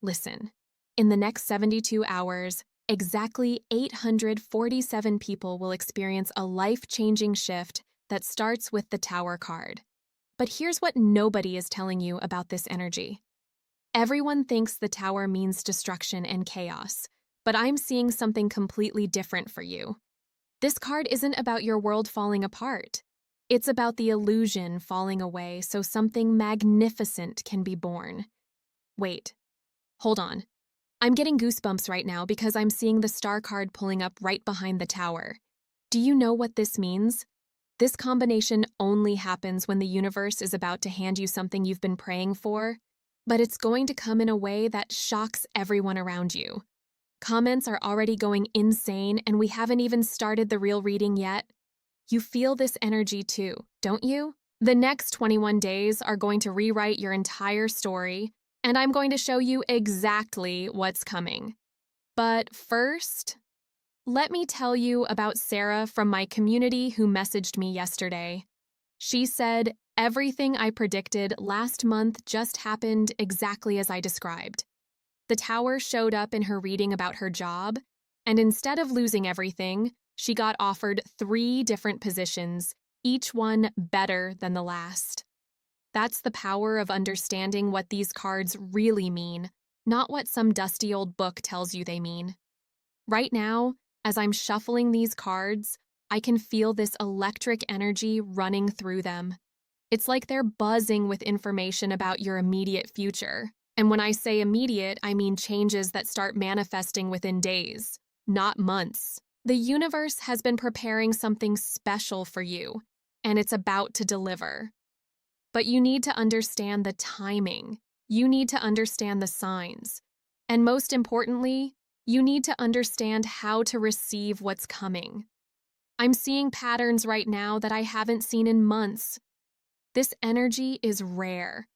Listen, in the next 72 hours, exactly 847 people will experience a life-changing shift that starts with the Tower card. But here's what nobody is telling you about this energy. Everyone thinks the Tower means destruction and chaos, but I'm seeing something completely different for you. This card isn't about your world falling apart. It's about the illusion falling away so something magnificent can be born. Wait, hold on. I'm getting goosebumps right now because I'm seeing the star card pulling up right behind the Tower. Do you know what this means? This combination only happens when the universe is about to hand you something you've been praying for, but it's going to come in a way that shocks everyone around you. Comments are already going insane, and we haven't even started the real reading yet. You feel this energy too, don't you? The next 21 days are going to rewrite your entire story, and I'm going to show you exactly what's coming. But first, let me tell you about Sarah from my community who messaged me yesterday. She said, everything I predicted last month just happened exactly as I described. The Tower showed up in her reading about her job, and instead of losing everything, she got offered 3 different positions, each one better than the last. That's the power of understanding what these cards really mean, not what some dusty old book tells you they mean. Right now, as I'm shuffling these cards, I can feel this electric energy running through them. It's like they're buzzing with information about your immediate future. And when I say immediate, I mean changes that start manifesting within days, not months. The universe has been preparing something special for you, and it's about to deliver. But you need to understand the timing. You need to understand the signs. And most importantly, you need to understand how to receive what's coming. I'm seeing patterns right now that I haven't seen in months. This energy is rare.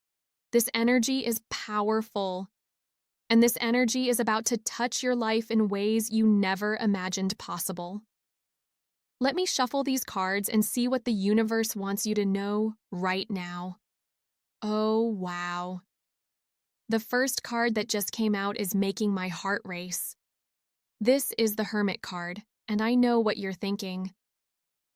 This energy is powerful. And this energy is about to touch your life in ways you never imagined possible. Let me shuffle these cards and see what the universe wants you to know right now. Oh, wow. The first card that just came out is making my heart race. This is the Hermit card, and I know what you're thinking.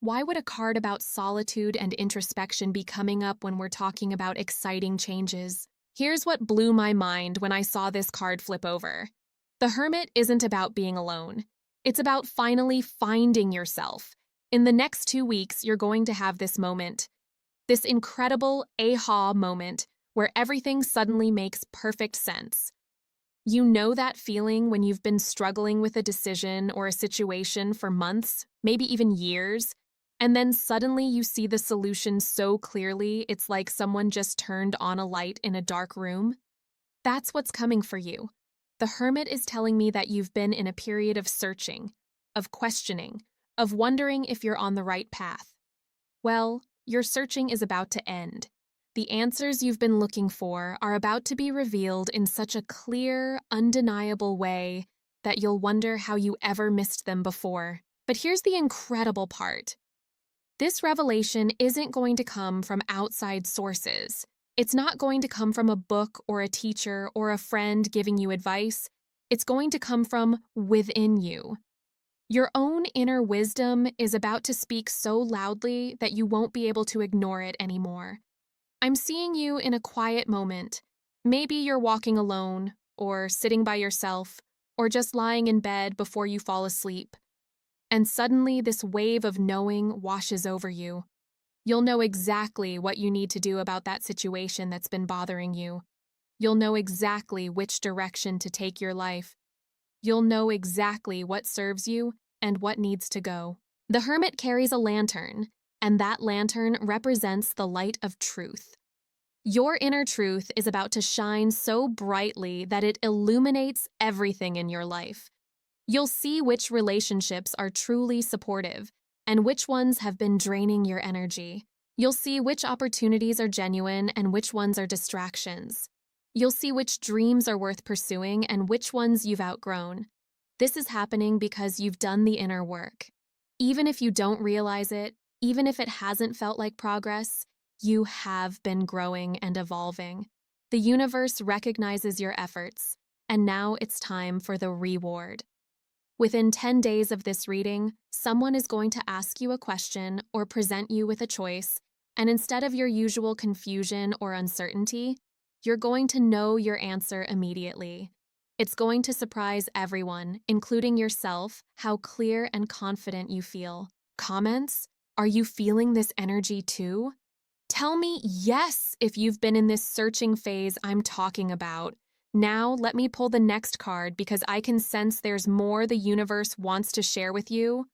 Why would a card about solitude and introspection be coming up when we're talking about exciting changes? Here's what blew my mind when I saw this card flip over. The Hermit isn't about being alone. It's about finally finding yourself. In the next 2 weeks, you're going to have this moment. This incredible aha moment where everything suddenly makes perfect sense. You know that feeling when you've been struggling with a decision or a situation for months, maybe even years, and then suddenly you see the solution so clearly it's like someone just turned on a light in a dark room? That's what's coming for you. The Hermit is telling me that you've been in a period of searching, of questioning, of wondering if you're on the right path. Well, your searching is about to end. The answers you've been looking for are about to be revealed in such a clear, undeniable way that you'll wonder how you ever missed them before. But here's the incredible part. This revelation isn't going to come from outside sources. It's not going to come from a book or a teacher or a friend giving you advice. It's going to come from within you. Your own inner wisdom is about to speak so loudly that you won't be able to ignore it anymore. I'm seeing you in a quiet moment. Maybe you're walking alone, or sitting by yourself, or just lying in bed before you fall asleep. And suddenly this wave of knowing washes over you. You'll know exactly what you need to do about that situation that's been bothering you. You'll know exactly which direction to take your life. You'll know exactly what serves you and what needs to go. The Hermit carries a lantern, and that lantern represents the light of truth. Your inner truth is about to shine so brightly that it illuminates everything in your life. You'll see which relationships are truly supportive and which ones have been draining your energy. You'll see which opportunities are genuine and which ones are distractions. You'll see which dreams are worth pursuing and which ones you've outgrown. This is happening because you've done the inner work. Even if you don't realize it, even if it hasn't felt like progress, you have been growing and evolving. The universe recognizes your efforts, And now it's time for the reward. Within 10 days of this reading, someone is going to ask you a question or present you with a choice, and instead of your usual confusion or uncertainty, you're going to know your answer immediately. It's going to surprise everyone, including yourself, how clear and confident you feel. Comments? Are you feeling this energy too? Tell me yes if you've been in this searching phase I'm talking about. Now let me pull the next card because I can sense there's more the universe wants to share with you.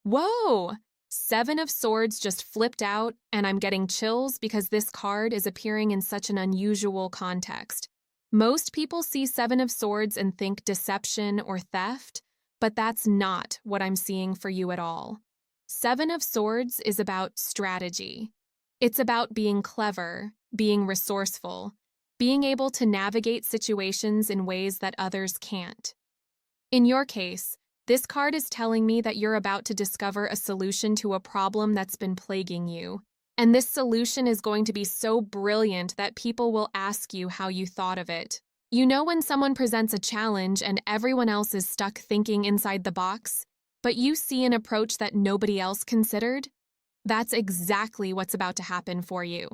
Whoa! 7 of Swords just flipped out, and I'm getting chills because this card is appearing in such an unusual context. Most people see 7 of Swords and think deception or theft, but that's not what I'm seeing for you at all. 7 of Swords is about strategy. It's about being clever, being resourceful, being able to navigate situations in ways that others can't. In your case, this card is telling me that you're about to discover a solution to a problem that's been plaguing you. And this solution is going to be so brilliant that people will ask you how you thought of it. You know when someone presents a challenge and everyone else is stuck thinking inside the box, but you see an approach that nobody else considered? That's exactly what's about to happen for you.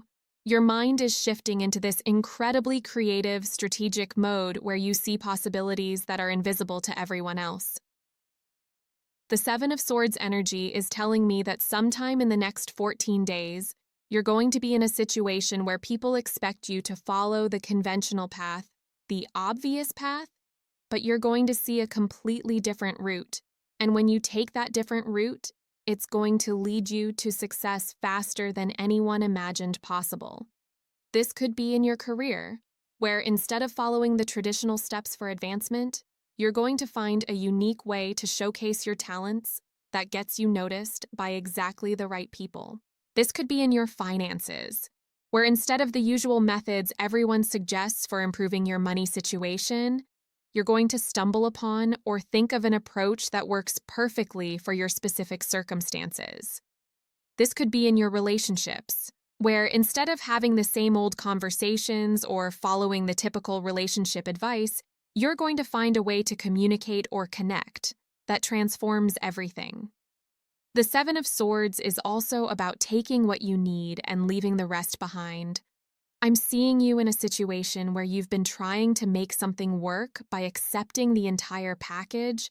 Your mind is shifting into this incredibly creative, strategic mode where you see possibilities that are invisible to everyone else. The 7 of Swords energy is telling me that sometime in the next 14 days, you're going to be in a situation where people expect you to follow the conventional path, the obvious path, but you're going to see a completely different route. And when you take that different route, it's going to lead you to success faster than anyone imagined possible. This could be in your career, where instead of following the traditional steps for advancement, you're going to find a unique way to showcase your talents that gets you noticed by exactly the right people. This could be in your finances, where instead of the usual methods everyone suggests for improving your money situation, you're going to stumble upon or think of an approach that works perfectly for your specific circumstances. This could be in your relationships, where instead of having the same old conversations or following the typical relationship advice, you're going to find a way to communicate or connect that transforms everything. The 7 of Swords is also about taking what you need and leaving the rest behind. I'm seeing you in a situation where you've been trying to make something work by accepting the entire package,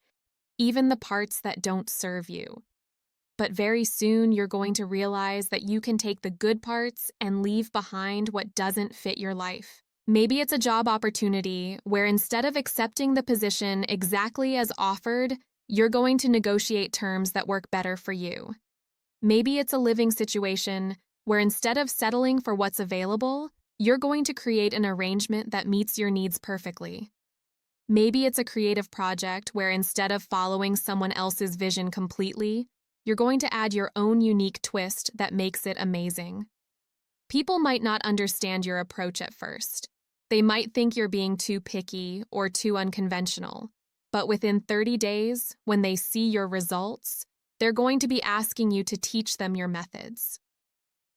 even the parts that don't serve you. But very soon you're going to realize that you can take the good parts and leave behind what doesn't fit your life. Maybe it's a job opportunity where instead of accepting the position exactly as offered, you're going to negotiate terms that work better for you. Maybe it's a living situation where instead of settling for what's available, you're going to create an arrangement that meets your needs perfectly. Maybe it's a creative project where instead of following someone else's vision completely, you're going to add your own unique twist that makes it amazing. People might not understand your approach at first. They might think you're being too picky or too unconventional. But within 30 days, when they see your results, they're going to be asking you to teach them your methods.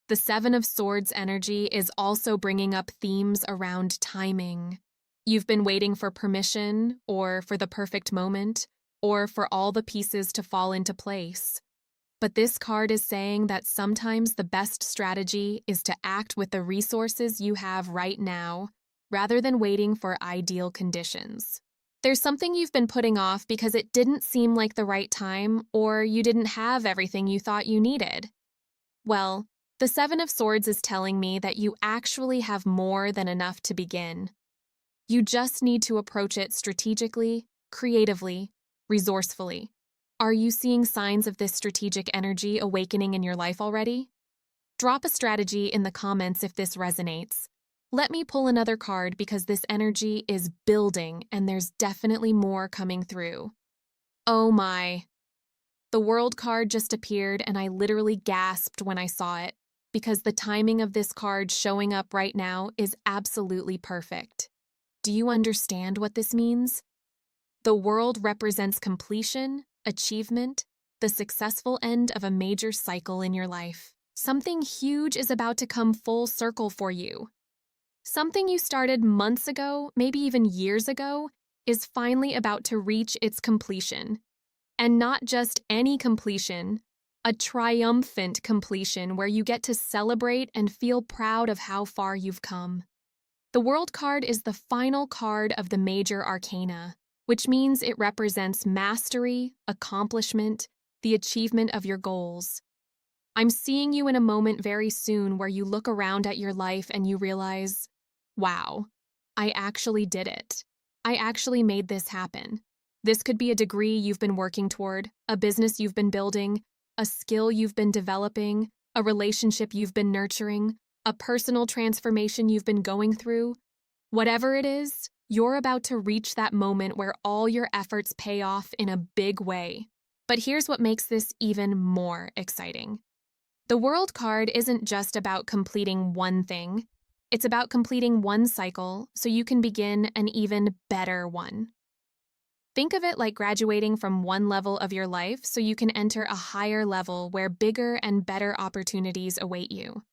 The 7 of Swords energy is also bringing up themes around timing. You've been waiting for permission, or for the perfect moment, or for all the pieces to fall into place. But this card is saying that sometimes the best strategy is to act with the resources you have right now, rather than waiting for ideal conditions. There's something you've been putting off because it didn't seem like the right time, or you didn't have everything you thought you needed. Well, the 7 of Swords is telling me that you actually have more than enough to begin. You just need to approach it strategically, creatively, resourcefully. Are you seeing signs of this strategic energy awakening in your life already? Drop a strategy in the comments if this resonates. Let me pull another card because this energy is building and there's definitely more coming through. Oh my. The World card just appeared and I literally gasped when I saw it because the timing of this card showing up right now is absolutely perfect. Do you understand what this means? The World represents completion, achievement, the successful end of a major cycle in your life. Something huge is about to come full circle for you. Something you started months ago, maybe even years ago, is finally about to reach its completion. And not just any completion, a triumphant completion where you get to celebrate and feel proud of how far you've come. The World card is the final card of the major arcana, which means it represents mastery, accomplishment, the achievement of your goals. I'm seeing you in a moment very soon where you look around at your life and you realize, wow, I actually did it. I actually made this happen. This could be a degree you've been working toward, a business you've been building, a skill you've been developing, a relationship you've been nurturing, a personal transformation you've been going through. Whatever it is, you're about to reach that moment where all your efforts pay off in a big way. But here's what makes this even more exciting. The World card isn't just about completing one thing. It's about completing one cycle so you can begin an even better one. Think of it like graduating from one level of your life so you can enter a higher level where bigger and better opportunities await you.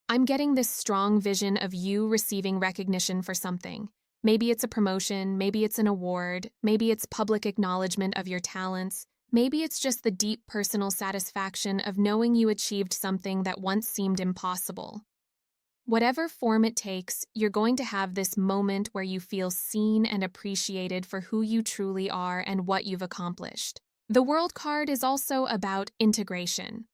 I'm getting this strong vision of you receiving recognition for something. Maybe it's a promotion, maybe it's an award, maybe it's public acknowledgement of your talents, maybe it's just the deep personal satisfaction of knowing you achieved something that once seemed impossible. Whatever form it takes, you're going to have this moment where you feel seen and appreciated for who you truly are and what you've accomplished. The World card is also about integration.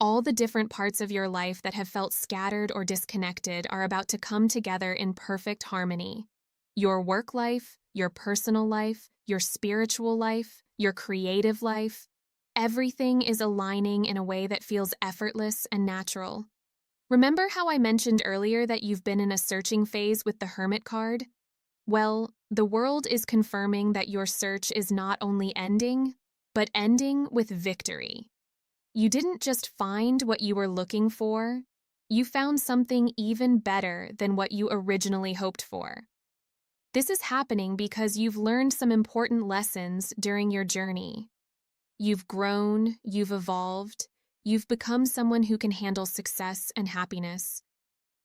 All the different parts of your life that have felt scattered or disconnected are about to come together in perfect harmony. Your work life, your personal life, your spiritual life, your creative life, everything is aligning in a way that feels effortless and natural. Remember how I mentioned earlier that you've been in a searching phase with the Hermit card? Well, the world is confirming that your search is not only ending, but ending with victory. You didn't just find what you were looking for, you found something even better than what you originally hoped for. This is happening because you've learned some important lessons during your journey. You've grown, you've evolved, you've become someone who can handle success and happiness.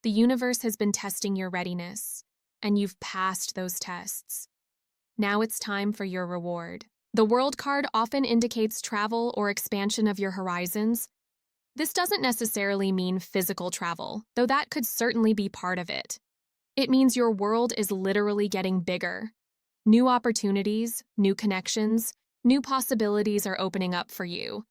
The universe has been testing your readiness, and you've passed those tests. Now it's time for your reward. The World card often indicates travel or expansion of your horizons. This doesn't necessarily mean physical travel, though that could certainly be part of it. It means your world is literally getting bigger. New opportunities, new connections, new possibilities are opening up for you.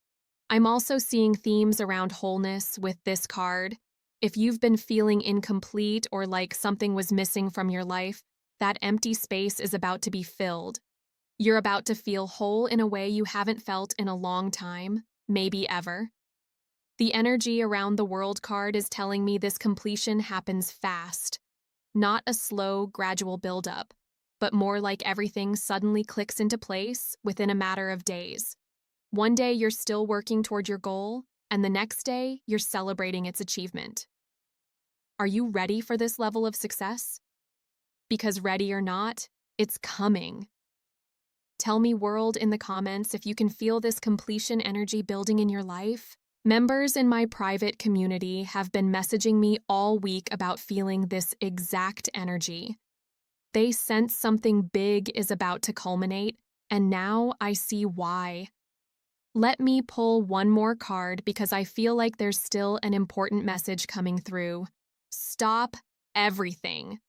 I'm also seeing themes around wholeness with this card. If you've been feeling incomplete or like something was missing from your life, that empty space is about to be filled. You're about to feel whole in a way you haven't felt in a long time, maybe ever. The energy around the World card is telling me this completion happens fast. Not a slow, gradual buildup, but more like everything suddenly clicks into place within a matter of days. One day you're still working toward your goal, and the next day you're celebrating its achievement. Are you ready for this level of success? Because ready or not, it's coming. Tell me, world, in the comments if you can feel this completion energy building in your life. Members in my private community have been messaging me all week about feeling this exact energy. They sense something big is about to culminate, and now I see why. Let me pull one more card because I feel like there's still an important message coming through. Stop everything.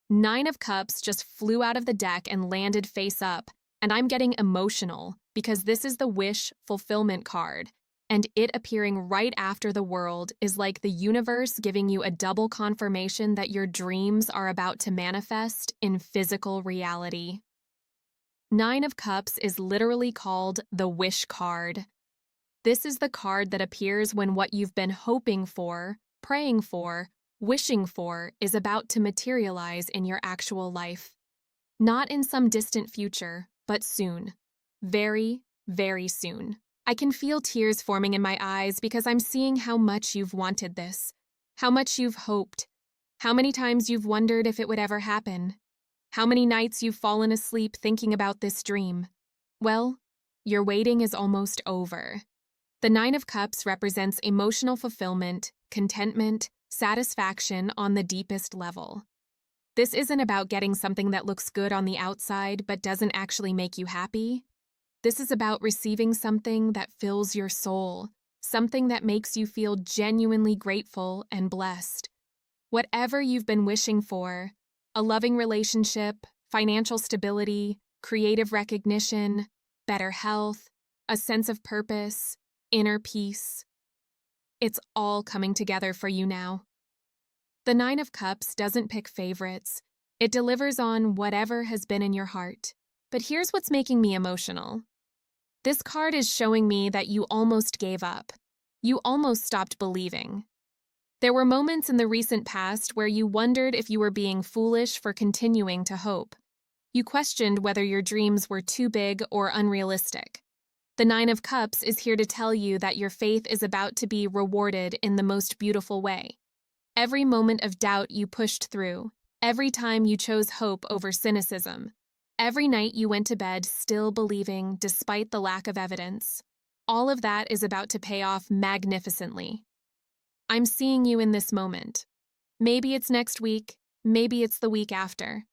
9 of Cups just flew out of the deck and landed face up, and I'm getting emotional because this is the wish fulfillment card, and it appearing right after the World is like the universe giving you a double confirmation that your dreams are about to manifest in physical reality. 9 of Cups is literally called the wish card. This is the card that appears when what you've been hoping for, praying for, wishing for is about to materialize in your actual life. Not in some distant future, but soon. Very, very soon. I can feel tears forming in my eyes because I'm seeing how much you've wanted this, how much you've hoped, how many times you've wondered if it would ever happen, how many nights you've fallen asleep thinking about this dream. Well, your waiting is almost over. The 9 of Cups represents emotional fulfillment, contentment, satisfaction on the deepest level. This isn't about getting something that looks good on the outside but doesn't actually make you happy. This is about receiving something that fills your soul, something that makes you feel genuinely grateful and blessed. Whatever you've been wishing for, a loving relationship, financial stability, creative recognition, better health, a sense of purpose, inner peace, it's all coming together for you now. The Nine of Cups doesn't pick favorites. It delivers on whatever has been in your heart. But here's what's making me emotional. This card is showing me that you almost gave up. You almost stopped believing. There were moments in the recent past where you wondered if you were being foolish for continuing to hope. You questioned whether your dreams were too big or unrealistic. The Nine of Cups is here to tell you that your faith is about to be rewarded in the most beautiful way. Every moment of doubt you pushed through, every time you chose hope over cynicism, every night you went to bed still believing despite the lack of evidence, all of that is about to pay off magnificently. I'm seeing you in this moment. Maybe it's next week, maybe it's the week after,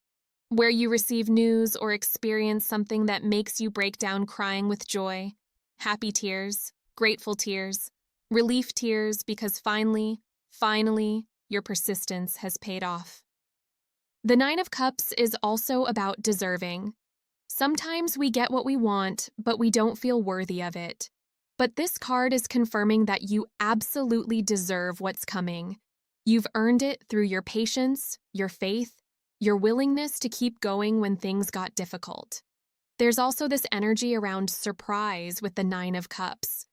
where you receive news or experience something that makes you break down crying with joy, happy tears, grateful tears, relief tears because finally, your persistence has paid off. The Nine of Cups is also about deserving. Sometimes we get what we want, but we don't feel worthy of it. But this card is confirming that you absolutely deserve what's coming. You've earned it through your patience, your faith, your willingness to keep going when things got difficult. There's also this energy around surprise with the Nine of Cups.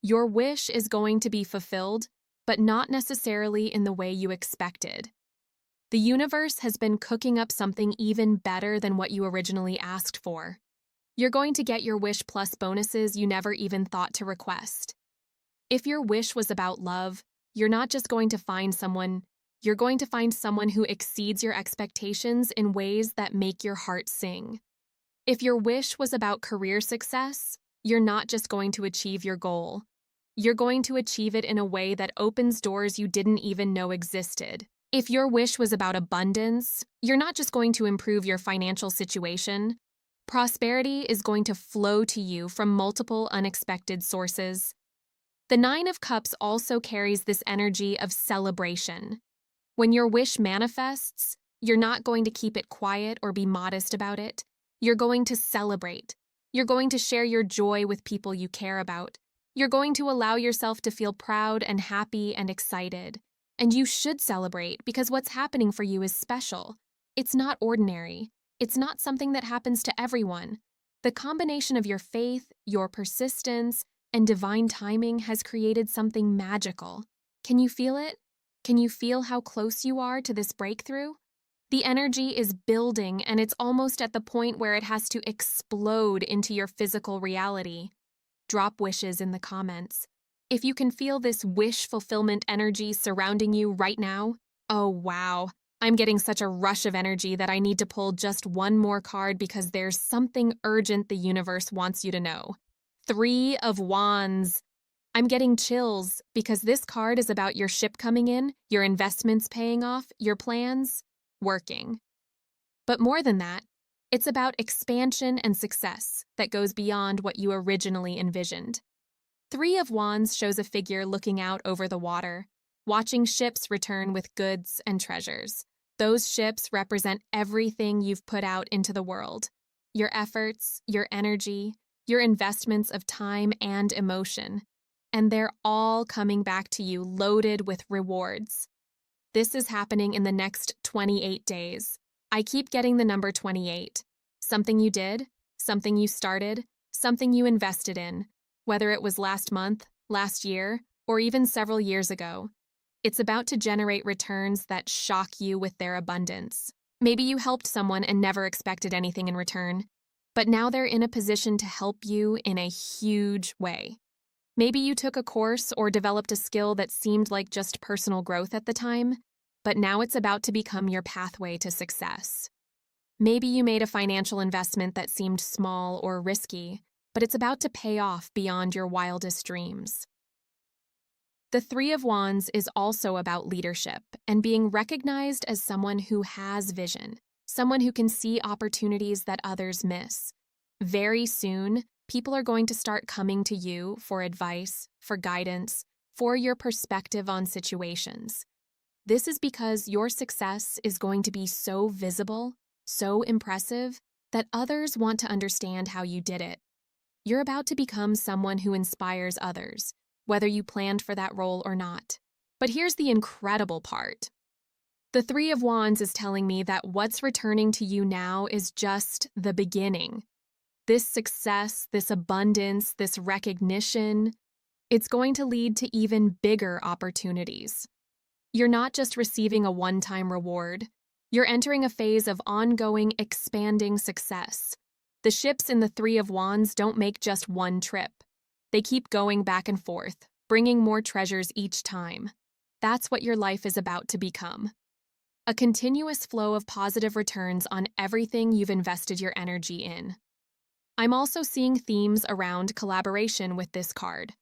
Your wish is going to be fulfilled, but not necessarily in the way you expected. The universe has been cooking up something even better than what you originally asked for. You're going to get your wish plus bonuses you never even thought to request. If your wish was about love, you're not just going to find someone, you're going to find someone who exceeds your expectations in ways that make your heart sing. If your wish was about career success, you're not just going to achieve your goal. You're going to achieve it in a way that opens doors you didn't even know existed. If your wish was about abundance, you're not just going to improve your financial situation. Prosperity is going to flow to you from multiple unexpected sources. The Nine of Cups also carries this energy of celebration. When your wish manifests, you're not going to keep it quiet or be modest about it. You're going to celebrate. You're going to share your joy with people you care about. You're going to allow yourself to feel proud and happy and excited. And you should celebrate because what's happening for you is special. It's not ordinary. It's not something that happens to everyone. The combination of your faith, your persistence, and divine timing has created something magical. Can you feel it? Can you feel how close you are to this breakthrough? The energy is building and it's almost at the point where it has to explode into your physical reality. Drop wishes in the comments. If you can feel this wish fulfillment energy surrounding you right now, oh wow, I'm getting such a rush of energy that I need to pull just one more card because there's something urgent the universe wants you to know. Three of Wands. I'm getting chills because this card is about your ship coming in, your investments paying off, your plans working. But more than that, it's about expansion and success that goes beyond what you originally envisioned. Three of Wands shows a figure looking out over the water, watching ships return with goods and treasures. Those ships represent everything you've put out into the world. Your efforts, your energy, your investments of time and emotion. And they're all coming back to you loaded with rewards. This is happening in the next 28 days. I keep getting the number 28. Something you did, something you started, something you invested in, whether it was last month, last year, or even several years ago. It's about to generate returns that shock you with their abundance. Maybe you helped someone and never expected anything in return, but now they're in a position to help you in a huge way. Maybe you took a course or developed a skill that seemed like just personal growth at the time, but now it's about to become your pathway to success. Maybe you made a financial investment that seemed small or risky, but it's about to pay off beyond your wildest dreams. The Three of Wands is also about leadership and being recognized as someone who has vision, someone who can see opportunities that others miss. Very soon, people are going to start coming to you for advice, for guidance, for your perspective on situations. This is because your success is going to be so visible, so impressive, that others want to understand how you did it. You're about to become someone who inspires others, whether you planned for that role or not. But here's the incredible part. The Three of Wands is telling me that what's returning to you now is just the beginning. This success, this abundance, this recognition, it's going to lead to even bigger opportunities. You're not just receiving a one-time reward. You're entering a phase of ongoing, expanding success. The ships in the Three of Wands don't make just one trip. They keep going back and forth, bringing more treasures each time. That's what your life is about to become. A continuous flow of positive returns on everything you've invested your energy in. I'm also seeing themes around collaboration with this card.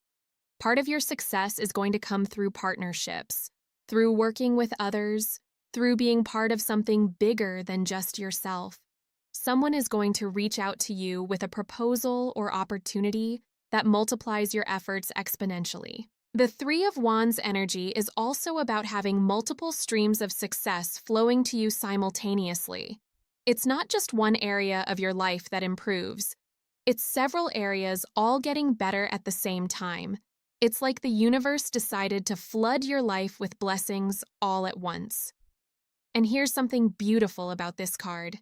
Part of your success is going to come through partnerships, through working with others, through being part of something bigger than just yourself. Someone is going to reach out to you with a proposal or opportunity that multiplies your efforts exponentially. The Three of Wands energy is also about having multiple streams of success flowing to you simultaneously. It's not just one area of your life that improves. It's several areas all getting better at the same time. It's like the universe decided to flood your life with blessings all at once. And here's something beautiful about this card.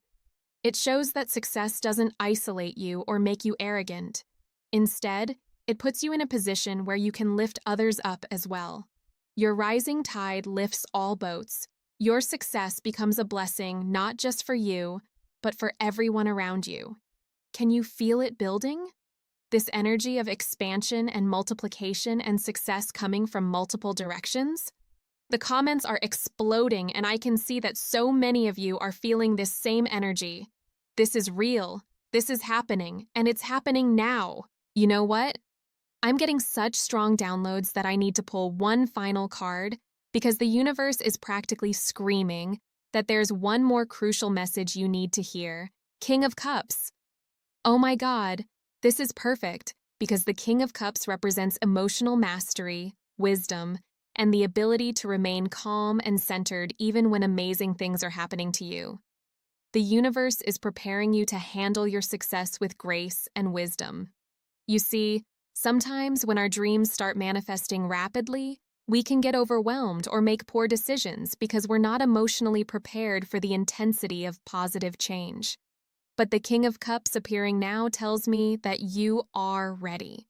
It shows that success doesn't isolate you or make you arrogant. Instead, it puts you in a position where you can lift others up as well. Your rising tide lifts all boats. Your success becomes a blessing not just for you, but for everyone around you. Can you feel it building? This energy of expansion and multiplication and success coming from multiple directions? The comments are exploding, and I can see that so many of you are feeling this same energy. This is real, this is happening, and it's happening now. You know what? I'm getting such strong downloads that I need to pull one final card because the universe is practically screaming that there's one more crucial message you need to hear. King of Cups. Oh my God. This is perfect because the King of Cups represents emotional mastery, wisdom, and the ability to remain calm and centered even when amazing things are happening to you. The universe is preparing you to handle your success with grace and wisdom. You see, sometimes when our dreams start manifesting rapidly, we can get overwhelmed or make poor decisions because we're not emotionally prepared for the intensity of positive change. But the King of Cups appearing now tells me that you are ready.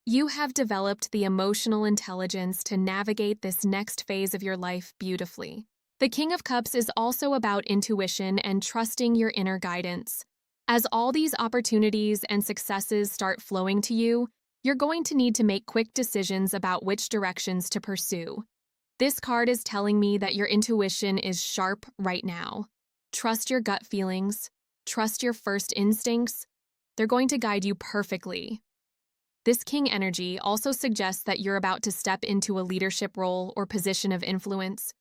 You have developed the emotional intelligence to navigate this next phase of your life beautifully. The King of Cups is also about intuition and trusting your inner guidance. As all these opportunities and successes start flowing to you, you're going to need to make quick decisions about which directions to pursue. This card is telling me that your intuition is sharp right now. Trust your gut feelings. Trust your first instincts. They're going to guide you perfectly. This King energy also suggests that you're about to step into a leadership role or position of influence.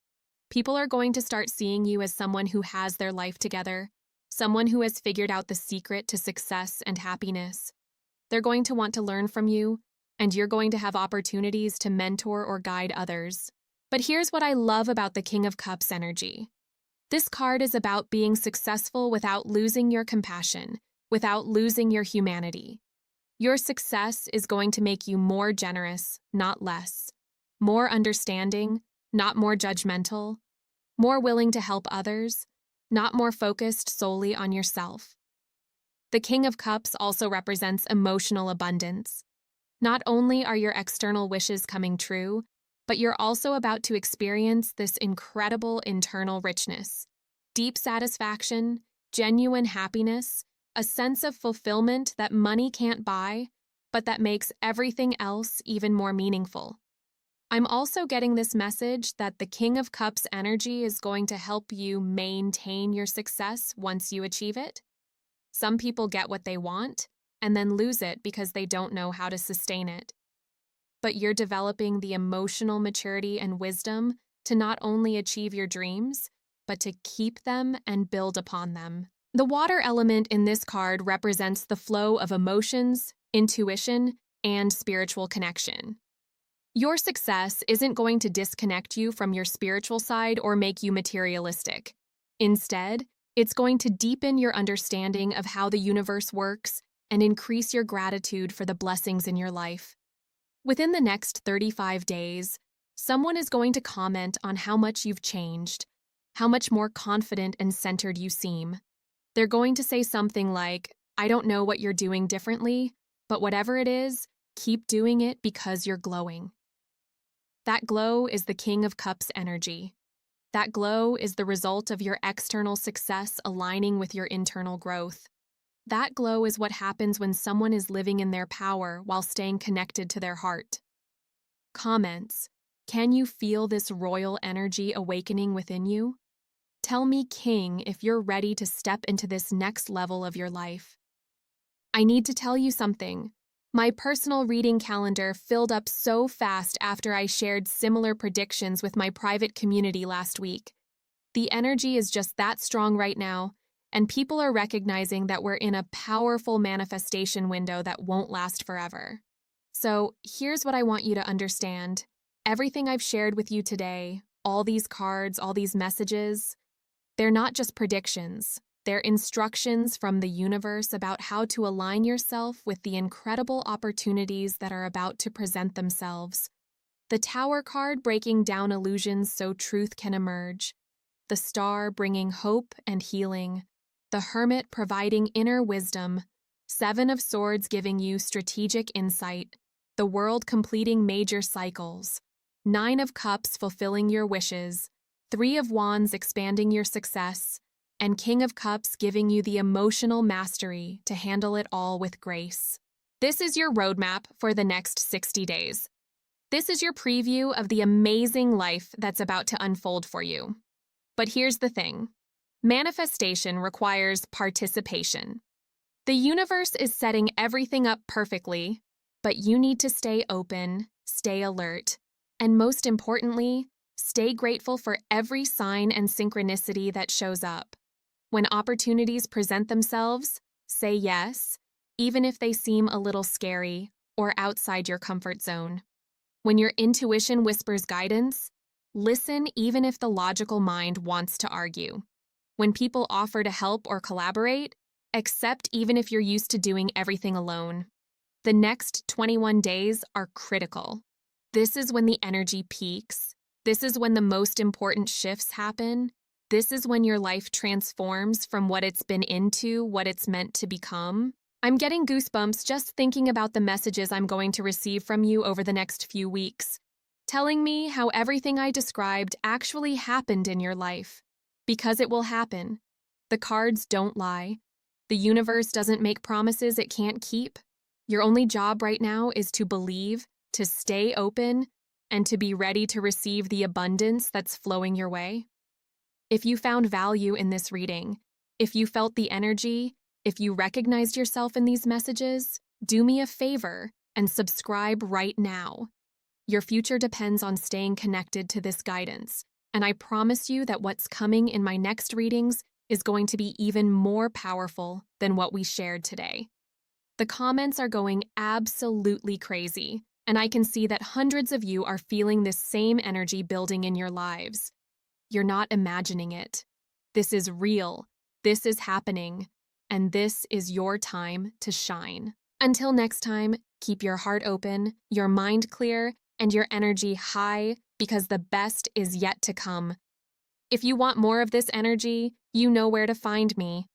People are going to start seeing you as someone who has their life together, someone who has figured out the secret to success and happiness. They're going to want to learn from you, and you're going to have opportunities to mentor or guide others. But here's what I love about the King of Cups energy. This card is about being successful without losing your compassion, without losing your humanity. Your success is going to make you more generous, not less, more understanding, not more judgmental, more willing to help others, not more focused solely on yourself. The King of Cups also represents emotional abundance. Not only are your external wishes coming true, but you're also about to experience this incredible internal richness, deep satisfaction, genuine happiness, a sense of fulfillment that money can't buy, but that makes everything else even more meaningful. I'm also getting this message that the King of Cups energy is going to help you maintain your success once you achieve it. Some people get what they want and then lose it because they don't know how to sustain it. but you're developing the emotional maturity and wisdom to not only achieve your dreams, but to keep them and build upon them. The water element in this card represents the flow of emotions, intuition, and spiritual connection. Your success isn't going to disconnect you from your spiritual side or make you materialistic. Instead, it's going to deepen your understanding of how the universe works and increase your gratitude for the blessings in your life. Within the next 35 days, someone is going to comment on how much you've changed, how much more confident and centered you seem. They're going to say something like, "I don't know what you're doing differently, but whatever it is, keep doing it because you're glowing." That glow is the King of Cups energy. That glow is the result of your external success aligning with your internal growth. That glow is what happens when someone is living in their power while staying connected to their heart. Comments: can you feel this royal energy awakening within you? Tell me, King, if you're ready to step into this next level of your life. I need to tell you something. My personal reading calendar filled up so fast after I shared similar predictions with my private community last week. The energy is just that strong right now, and people are recognizing that we're in a powerful manifestation window that won't last forever. So here's what I want you to understand. Everything I've shared with you today, all these cards, all these messages, they're not just predictions. They're instructions from the universe about how to align yourself with the incredible opportunities that are about to present themselves. The Tower card breaking down illusions so truth can emerge. The Star bringing hope and healing. The Hermit providing inner wisdom. Seven of Swords giving you strategic insight. The World completing major cycles. Nine of Cups fulfilling your wishes. Three of Wands expanding your success. And King of Cups giving you the emotional mastery to handle it all with grace. This is your roadmap for the next 60 days. This is your preview of the amazing life that's about to unfold for you. But here's the thing. Manifestation requires participation. The universe is setting everything up perfectly, but you need to stay open, stay alert, and most importantly, stay grateful for every sign and synchronicity that shows up. When opportunities present themselves, say yes, even if they seem a little scary or outside your comfort zone. When your intuition whispers guidance, listen even if the logical mind wants to argue. When people offer to help or collaborate, accept even if you're used to doing everything alone. The next 21 days are critical. This is when the energy peaks. This is when the most important shifts happen. This is when your life transforms from what it's been into what it's meant to become. I'm getting goosebumps just thinking about the messages I'm going to receive from you over the next few weeks, telling me how everything I described actually happened in your life. Because it will happen. The cards don't lie. The universe doesn't make promises it can't keep. Your only job right now is to believe, to stay open, and to be ready to receive the abundance that's flowing your way. If you found value in this reading, if you felt the energy, if you recognized yourself in these messages, do me a favor and subscribe right now. Your future depends on staying connected to this guidance, and I promise you that what's coming in my next readings is going to be even more powerful than what we shared today. The comments are going absolutely crazy, and I can see that hundreds of you are feeling this same energy building in your lives. You're not imagining it. This is real. This is happening. And this is your time to shine. Until next time, keep your heart open, your mind clear, and your energy high because the best is yet to come. If you want more of this energy, you know where to find me.